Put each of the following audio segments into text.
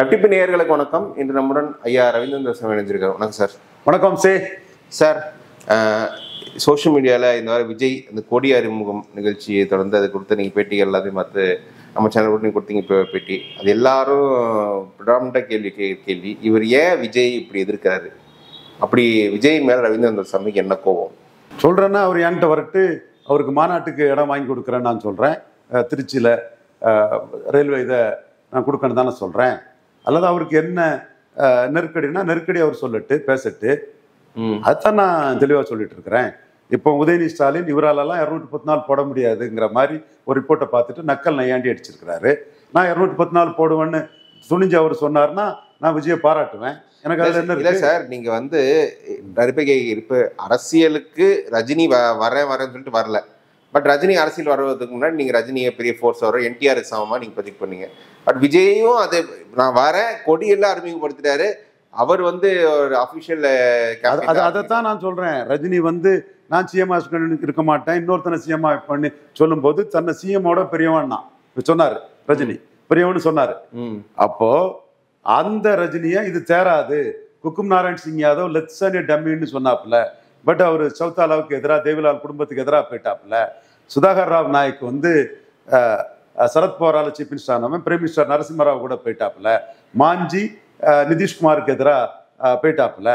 FTP நேயர்களுக்கு வணக்கம். இன்று நம்முடன் ஐயா ரவீந்திரன் இணைஞ்சிருக்கார். வணக்கம் சார். வணக்கம் சார். சோஷியல் மீடியாவில் இந்த மாதிரி விஜய் இந்த கொடி அறிமுகம் நிகழ்ச்சியை தொடர்ந்து அது கொடுத்து நீங்கள் பேட்டிகள் எல்லாத்தையும் பார்த்து நம்ம சேனல் கூட நீங்கள் கொடுத்தீங்க. இப்போ பேட்டி அது எல்லாரும் ப்ரிடாமினண்டாக கேள்வி இவர் ஏன் விஜய் இப்படி எதிர்க்கிறாரு? அப்படி விஜய் மேலே ரவீந்திரன் சாமிக்கு என்ன கோபம்? சொல்கிறேன்னா அவர் என்கிட்ட வரட்டு அவருக்கு மாநாட்டுக்கு இடம் வாங்கி கொடுக்குறேன்னு நான் சொல்கிறேன். திருச்சியில் ரயில்வே இதை நான் கொடுக்கணும் தானே சொல்கிறேன். அல்லது அவருக்கு என்ன நெருக்கடினா நெருக்கடி அவர் சொல்லட்டு பேசட்டு, அதுதான் நான் தெளிவாக சொல்லிட்டு இருக்கிறேன். இப்போ உதயநிதி ஸ்டாலின் இவராலெல்லாம் 214 போட முடியாதுங்கிற மாதிரி ஒரு ரிப்போர்ட்டை பார்த்துட்டு நக்கல் நையாண்டி அடிச்சிருக்கிறாரு. நான் 214 போடுவேன்னு துணிஞ்சு அவர் சொன்னார்னா நான் விஜயை பாராட்டுவேன். எனக்கு அதில் என்ன இல்லை சார், நீங்கள் வந்து இப்போ அரசியலுக்கு ரஜினி வரேன்னு சொல்லிட்டு வரல. பட் ரஜினி அரசியல் வருவதுக்கு முன்னாடி நீங்கள் ரஜினியை பெரிய ஃபோர்ஸ் வரும், என்டிஆருக்கு சமமாக நீங்கள் ப்ரொஜெக்ட் பண்ணீங்க. பட் விஜயும் அது நான் வரேன் கொடியெல்லாம் அறிமுகப்படுத்திட்டாரு. அவர் வந்து ஒரு அஃபிஷியல் அதைத்தான் நான் சொல்கிறேன். ரஜினி வந்து நான் சிஎம்ஆ இருக்க மாட்டேன், இன்னொருத்தனை சிஎம்ஆ பண்ணி சொல்லும் போது தன்னை சிஎம்மோட பெரியவன் தான் சொன்னார். ரஜினி பெரியவன்னு சொன்னார். அப்போ அந்த ரஜினியை இது தேராது, குக்கும் நாராயண் சிங் யாதவ் லெட்ஸன் டம்மின்னு சொன்னாப்புல. பட் அவர் சௌதாலாவுக்கு எதிராக தேவிலால் குடும்பத்துக்கு எதிராக போயிட்டாப்புல. சுதாகர் ராவ் நாயக் வந்து சரத்பவாரால் chief minister prime minister Narasimha Rao கூட போயிட்டாப்புல. மாஞ்சி நிதிஷ்குமாருக்கு எதிராக போயிட்டாப்புல.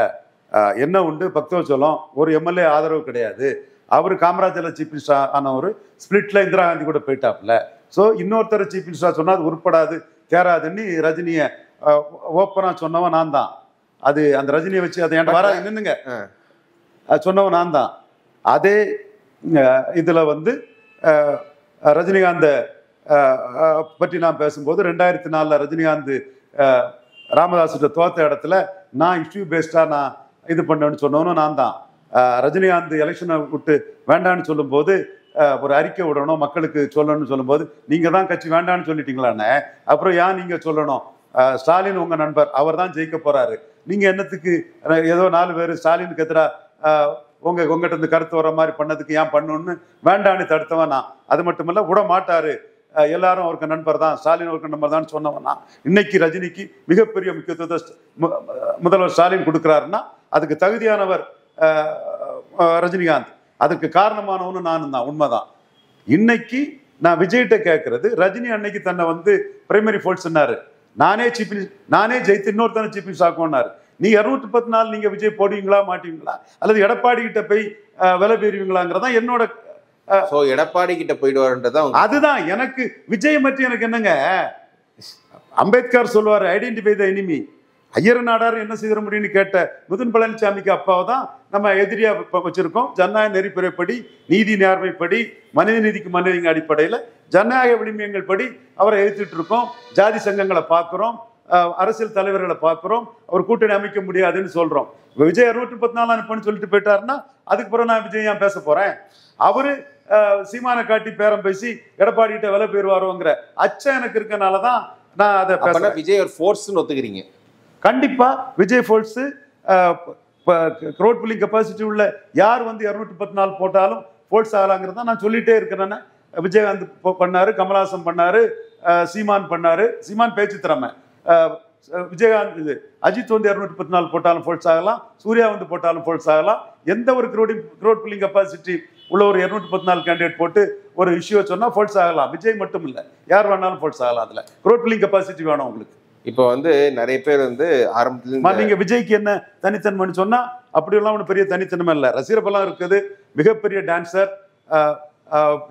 என்ன உண்டு பக்தவச்சலம் ஒரு எம்எல்ஏ ஆதரவு கிடையாது. அவர் காமராஜரில் சீஃப் மினிஸ்டர் ஆனவர் ஸ்பிளிட்ல இந்திரா காந்தி கூட போயிட்டாப்புல. ஸோ இன்னொருத்தர் சீஃப் மினிஸ்டராக சொன்னால் அது உருப்படாது தேராதுன்னு ரஜினியை ஓப்பனாக சொன்னவன் நான் தான். அது அந்த ரஜினியை வச்சு அதை என்கிட்ட வர என்னங்க சொன்னவன் நான் தான். அதே இதில் வந்து ரஜினிகாந்த் பற்றி நான் பேசும்போது 2004 ரஜினிகாந்த் ராமதாஸ்கிட்ட தோத்த இடத்துல நான் இஷ்யூ பேஸ்டாக நான் இது பண்ணேன்னு சொன்னவனும் நான் தான். ரஜினிகாந்த் எலெக்ஷனை விட்டு வேண்டான்னு சொல்லும்போது ஒரு அறிக்கை விடணும் மக்களுக்கு சொல்லணும்னு சொல்லும்போது நீங்கள் தான் கட்சி வேண்டான்னு சொல்லிட்டீங்களாண்ணே, அப்புறம் ஏன் நீங்கள் சொல்லணும்? ஸ்டாலின் உங்கள் நண்பர், அவர் தான் ஜெயிக்க போகிறாரு, நீங்கள் என்னத்துக்கு ஏதோ 4 பேர் ஸ்டாலினுக்கு எதிராக உங்ககிட்ட இருந்து கருத்து வர மாதிரி பண்ணதுக்கு ஏன் பண்ணணும்னு வேண்டான்னு தடுத்தவன் நான். அது மட்டும் இல்லை விட மாட்டாரு, எல்லாரும் அவருக்கு நண்பர் தான், ஸ்டாலின் அவருக்கு நண்பர் தான் சொன்னவனா. இன்னைக்கு ரஜினிக்கு மிகப்பெரிய முக்கியத்துவத்தை முதல்வர் ஸ்டாலின் கொடுக்குறாருன்னா அதுக்கு தகுதியானவர் ரஜினிகாந்த், அதுக்கு காரணமானவனு நானும் தான். உண்மைதான். இன்னைக்கு நான் விஜய்கிட்ட கேட்கறது, ரஜினி அன்னைக்கு தன்னை வந்து பிரைமரி ஃபோர்ஸ்னாரு, நானே ஜெயித்து இன்னொருத்தனை சீஃப் மினிஸ்டர் ஆக்கும்னாரு. நீ 214 நீங்க விஜய் போடுவீங்களா மாட்டீங்களா, அல்லது எடப்பாடி கிட்ட போய் விலை பெறுவீங்களாங்கிறதா என்னோட. எடப்பாடி கிட்ட போயிடுவாருன்றதா அதுதான் எனக்கு விஜய் பற்றி எனக்கு என்னங்க. அம்பேத்கர் சொல்லுவாரு identify the enemy. Iyer Nadar என்ன செய்ய முடியும்னு கேட்ட முதன் பழனிசாமிக்கு அப்பாவை தான் நம்ம எதிரியா வச்சிருக்கோம். ஜனநாயக நெறிப்புறைப்படி, நீதி நேர்மைப்படி, மனித நீதிக்கு மனிதங்க அடிப்படையில் ஜனநாயக விளிம்பியங்கள் படி அவரை எதிர்த்துட்டு இருக்கோம். ஜாதி சங்கங்களை பார்க்குறோம், அரசியல் தலைவர்களை பார்க்குறோம். அவர் கூட்டணி அமைக்க முடியாதுன்னு சொல்றோம். விஜய் 214 அனுப்புன்னு சொல்லிட்டு போயிட்டாருன்னா அதுக்கு பிறகு நான் விஜய் ஏன் பேச போறேன்? அவரு சீமானை காட்டி பேரம் பேசி எடப்பாடி கிட்ட விலை பெறுவாரோங்கிற அச்சம் எனக்கு இருக்கனாலதான் நான் அதை பேசுறேன். விஜய் ஒரு ஃபோர்ஸ்னு ஒத்துக்கிறீங்க? கண்டிப்பா Vijay force. Crowd pulling capacity உள்ள யார் வந்து 214 போட்டாலும் ஃபோர்ஸ் ஆகலாங்கிறத நான் சொல்லிட்டே இருக்கிறேன்னு. விஜயகாந்த் பண்ணாரு, கமல்ஹாசன் பண்ணாரு, சீமான் பண்ணாரு. சீமான் பேச்சு திறமை. விஜயகாந்த் இது அஜித் வந்து 214 போட்டாலும் ஃபோர்ஸ் ஆகலாம், சூர்யா வந்து போட்டாலும் ஃபோர்ஸ் ஆகலாம். எந்த ஒரு க்ரௌட் புல்லிங் கெப்பாசிட்டி உள்ள ஒரு 214 கேண்டிடேட் போட்டு ஒரு இஷ்யூவை சொன்னா ஃபோர்ஸ் ஆகலாம். விஜய் மட்டும் இல்லை, யார் வேணாலும் ஃபோர்ஸ் ஆகலாம். அதுல க்ரௌட் புல்லிங் கெப்பாசிட்டி வேணும் உங்களுக்கு. இப்போ வந்து நிறைய பேர் வந்து ஆரம்பத்துல நீங்க விஜய்க்கு என்ன தனித்தன்மைன்னு சொன்னா அப்படியெல்லாம் ஒன்றும் பெரிய தனித்தன்மை இல்லை. ரசிகர்பலம் இருக்குது, மிகப்பெரிய டான்சர்,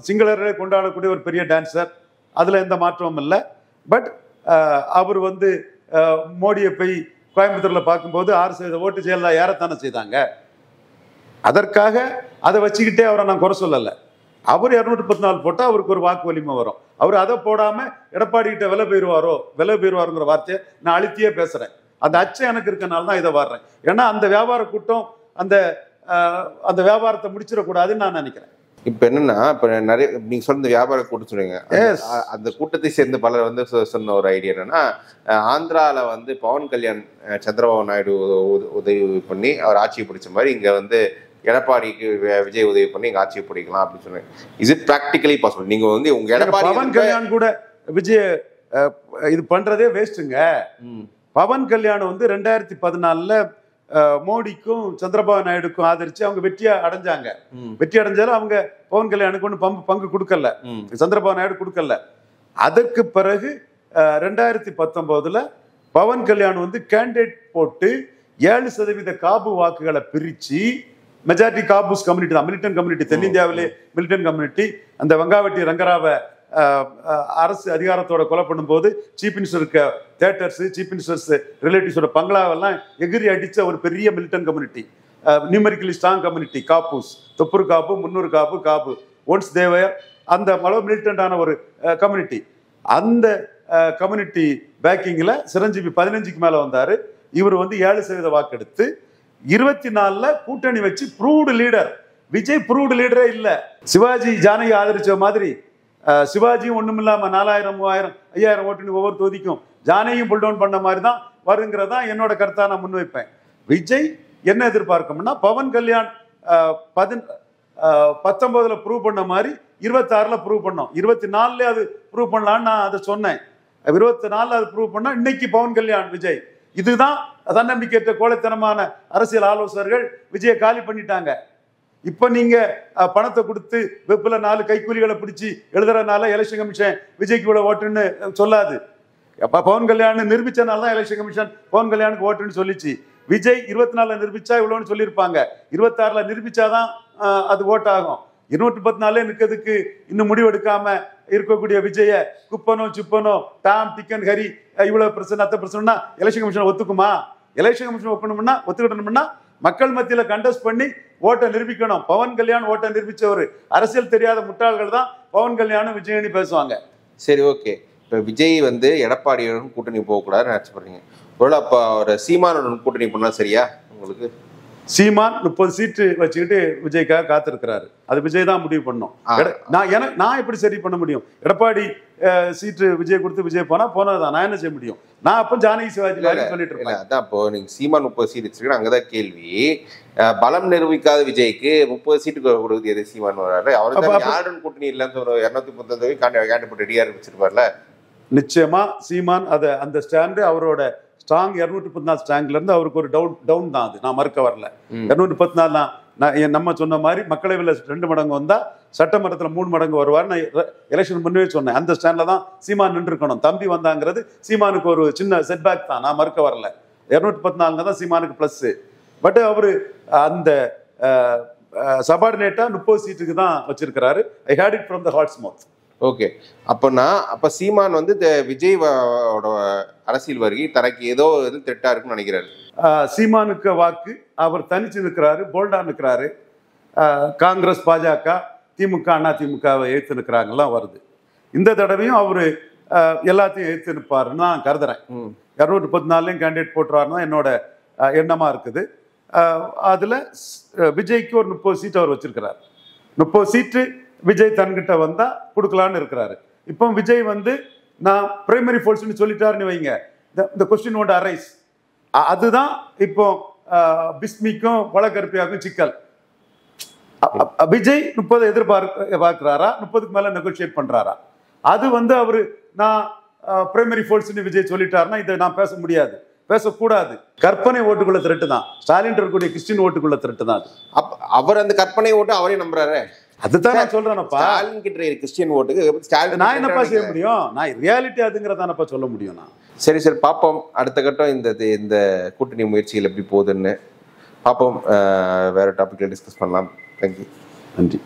சிங்களர்களை கொண்டாடக்கூடிய ஒரு பெரிய டான்சர், அதுல எந்த மாற்றமும் இல்லை. பட் அவர் வந்து மோடியை போய் கோயம்புத்தூர்ல பார்க்கும்போது 6% ஓட்டு ஜெயலலிதா ஏறத்தானே செய்தாங்க. அதற்காக அதை வச்சுக்கிட்டே அவரை நான் குறை சொல்லலை. அவர் 214 போட்டால் அவருக்கு ஒரு வாக்கு வலிமை வரும். அவர் அதை போடாம எடப்பாடி கிட்ட விலை பெறுவாருங்கிற வார்த்தையை நான் அழுத்தியே பேசுறேன். அந்த அச்சம் எனக்கு இருக்கனால தான் இதை வர்றேன். ஏன்னா அந்த வியாபார கூட்டம் அந்த வியாபாரத்தை முடிச்சிடக்கூடாதுன்னு நான் நினைக்கிறேன். இப்போ என்னன்னா, இப்போ நிறைய நீங்க சொன்ன வியாபார கூட்டம் சொல்றீங்க. அந்த கூட்டத்தை சேர்ந்த பலர் வந்து சொன்ன ஒரு ஐடியா என்னன்னா, ஆந்திரால வந்து பவன் கல்யாண் சந்திரபாபு நாயுடு உதவி பண்ணி அவர் ஆட்சியை பிடிச்ச மாதிரி இங்க வந்து எடப்பாடிக்கு விஜய் உதவி பண்ணி இங்க ஆட்சியை பிடிக்கலாம் அப்படின்னு சொன்னேன். Is it practically possible? நீங்க வந்து உங்க எடப்பாடி பவன் கல்யாண் கூட விஜய் இது பண்றதே வேஸ்ட்டுங்க. பவன் கல்யாணம் வந்து 2014 மோடிக்கும் சந்திரபாபு நாயுடுக்கும் ஆதரிச்சு அவங்க வெற்றியா அடைஞ்சாங்க. வெற்றி அடைஞ்சாலும் அவங்க பவன் கல்யாணுக்கு ஒன்றும் பங்கு கொடுக்கல, சந்திரபாபு நாயுடு கொடுக்கல. அதற்கு பிறகு 2019 பவன் கல்யாண் வந்து கேண்டிடேட் போட்டு 7% காபு வாக்குகளை பிரிச்சு, மெஜாரிட்டி காபூஸ் கம்யூனிட்டி தான், மிலிட்டன் கம்யூனிட்டி, தென்னிந்தியாவிலே மிலிட்டன் கம்யூனிட்டி. அந்த வெங்காவட்டி ரங்கராவை அரசு அதிகாரத்தோட கொலை பண்ணும்போது சீஃப் மினிஸ்டருக்கு தியேட்டர்ஸ், சீஃப் மினிஸ்டர்ஸ் ரிலேட்டிவ்ஸோட பங்களாவெல்லாம் எகிரி அடிச்ச ஒரு பெரிய militant community, numerically strong community. Kapus, தொப்பூர் காப்பு, 300 காப்பு, காப்பு ஒன்ஸ் தேவர், அந்த அளவு மிலிட்டண்டான ஒரு கம்யூனிட்டி. அந்த கம்யூனிட்டி பேக்கிங்ல சிரஞ்சீவி 15க்கு மேல வந்தாரு. இவர் வந்து 7% வாக்கு எடுத்து 24 கூட்டணி வச்சு ப்ரூவ்டு லீடர். விஜய் ப்ரூவ்டு லீடரே இல்ல. சிவாஜி ஜானகி ஆதரிச்ச மாதிரி சிவாஜியும் ஒண்ணுமில்லாம 4000, 3000, 5000 ஓட்டு ஒவ்வொரு தொகுதிக்கும் ஜானகியும் புல் டவுன் பண்ண மாதிரி தான் வருங்கிறதா என்னோட கருத்தா நான் முன்வைப்பேன். விஜய் என்ன எதிர்பார்க்கணும்னா, பவன் கல்யாண் 19 ப்ரூவ் பண்ண மாதிரி 26 ப்ரூவ் பண்ணோம், 24 அது ப்ரூவ் பண்ணலான்னு நான் அதை சொன்னேன். 24 அது ப்ரூவ் பண்ணா இன்னைக்கு பவன் கல்யாண் விஜய். இதுதான் தன்னம்பிக்கையற்ற கோழைத்தனமான அரசியல் ஆலோசகர்கள் விஜயை காலி பண்ணிட்டாங்க. இப்ப நீங்க பணத்தை கொடுத்து வெப்புல 4 கைக்கூலிகளை பிடிச்சி எழுதுறதுனால எலெக்ஷன் கமிஷன் விஜய்க்கு இவ்வளவு ஓட்டுன்னு சொல்லாது. பவன் கல்யாண் நிரூபிச்சனால தான் எலெக்ஷன் கமிஷன் பவன் கல்யாணுக்கு ஓட்டுன்னு சொல்லிச்சு. விஜய் 24 நிரூபிச்சா இவ்வளவுன்னு சொல்லியிருப்பாங்க. 26 நிரூபிச்சாதான் அது ஓட்டாகும். 214 நிற்கிறதுக்கு இன்னும் முடிவெடுக்காம இருக்கக்கூடிய விஜய குப்பனோ சுப்பனோ டாம் டிக்கன் ஹரி இவ்வளவு பிரச்சனை அத்த பிரச்சனைனா எலெக்ஷன் கமிஷன் ஒத்துக்குமா? எலெக்ஷன் கமிஷன் ஒத்துக்கணும்னா மக்கள் மத்தியில கண்டெஸ்ட் பண்ணி ஓட்டை நிரூபிக்கணும். பவன் கல்யாண் ஓட்டை நிரூபிச்சவர். அரசியல் தெரியாத முட்டாள்கள் தான் பவன் கல்யாணும் விஜயனி பேசுவாங்க. சரி, ஓகே. இப்போ விஜய் வந்து எடப்பாடியுடன் கூட்டணி போகக்கூடாதுன்னு நினைச்சுப்படுறீங்க. ஒருவேளை அப்போ அவர் சீமானுடன் கூட்டணி பண்ணா சரியா உங்களுக்கு? சீமான் 30 சீட்டு வச்சுக்கிட்டு விஜய்க்காக காத்திருக்கிறாரு. அது விஜய் தான் முடிவு பண்ணும். நான் எப்படி சரி பண்ண முடியும்? எடப்பாடி சீட்டு விஜய் கொடுத்து விஜய் போனதுதான். நான் என்ன செய்ய முடியும்? நான் அப்ப ஜானகி சிவாஜி சொல்லிட்டு இருக்கேன். அதான் இப்போ நீங்க சீமான் 30 சீட் வச்சிருக்கீங்க, அங்கதான் கேள்வி. பலம் நிரூபிக்காத விஜய்க்கு 30 சீட்டு கொடுக்குது எது சீமான் வராரு? அவரு யாருடன் கூட்டணி இல்லைன்னு ஒரு 239 கேண்டிடேட் ரெடியா வச்சிருப்பார்ல. நிச்சயமா சீமான் அந்த ஸ்டாண்டு அவரோட ஸ்ட்ராங் 214 ஸ்ட்ராங்ல இருந்து அவருக்கு ஒரு டவுன் தான். அது நான் மறுக்க வரல. 214 தான். நம்ம சொன்ன மாதிரி மக்களவையில் 2 மடங்கு வந்தா சட்டமன்றத்தில் 3 மடங்கு வருவார். நான் எலெக்ஷன் முன்னே சொன்னேன். அந்த ஸ்டாண்ட்ல தான் சீமான் நின்று இருக்கணும். தம்பி வந்தாங்கிறது சீமானுக்கு ஒரு சின்ன செட்பேக் தான். நான் மறுக்க வரல. 214 தான் சீமானுக்கு பிளஸ். பட் அவரு அந்த சபார்டினேட்டா 30 சீட்டுக்கு தான் வச்சிருக்கிறாரு. I hate it from the heart's mouth. Okay. அப்ப சீமான் வந்து விஜய் அரசியல் வருகை தனக்கு ஏதோ திட்டா இருக்குன்னு நினைக்கிறாரு. சீமானுக்கு வாக்கு அவர் தனிச்சு நிற்கிறாரு, போல்டா நிற்கிறாரு. காங்கிரஸ், பாஜக, திமுக, அண்ணா திமுகவை எழுத்து நிற்கிறாங்கலாம் வருது. இந்த தடவையும் அவரு எல்லாத்தையும் எழுத்து நிற்பாருன்னு நான் கருதுறேன். 214 கேண்டிடேட் போட்டுருவாருன்னா என்னோட எண்ணமா இருக்குது. அதுல விஜய்க்கு ஒரு 30 சீட் அவர் வச்சிருக்கிறார். 30 சீட்டு விஜய் தன்கிட்ட வந்தா கொடுக்கலான்னு இருக்கிறாரு. இப்போ விஜய் வந்து நான் பிரைமரி ஃபோர்ஸ்ன்னு சொல்லிட்டாருன்னு வைங்க, இந்த கொஸ்டின் ஒன்று அரைஸ். அதுதான் இப்போ பிஸ்மிக்கும் வழக்கருப்பியாக்கும் சிக்கல். விஜய் 30 எதிர்பார்க்கிறாரா, 30க்கு மேல நெகோசியேட் பண்றாரா? அது வந்து அவரு நான் பிரைமரி ஃபோர்ஸ்ன்னு விஜய் சொல்லிட்டாருன்னா இதை நான் பேச முடியாது, பேசக்கூடாது. கற்பனை ஓட்டுக்குள்ள திரட்டு தான். ஸ்டாலின் இருக்கக்கூடிய கிறிஸ்டின் ஓட்டுக்குள்ள திரட்டு தான். அவர் அந்த கற்பனை ஓட்டு அவரே நம்புறாரு. அதுதான் நான் சொல்றேன்ப்பா. ஸ்டாலின் கிட்ட கிறிஸ்டியன் ஓட்டுக்கு நான் என்னப்பா செய்ய முடியும்? நான் ரியாலிட்டி அதுங்கிறதானப்பா சொல்ல முடியும். நான் சரி பார்ப்போம். அடுத்த கட்டம் இந்த கூட்டணி முயற்சிகள் எப்படி போகுதுன்னு பார்ப்போம். வேற டாபிக்ல டிஸ்கஸ் பண்ணலாம். தேங்க்யூ. நன்றி.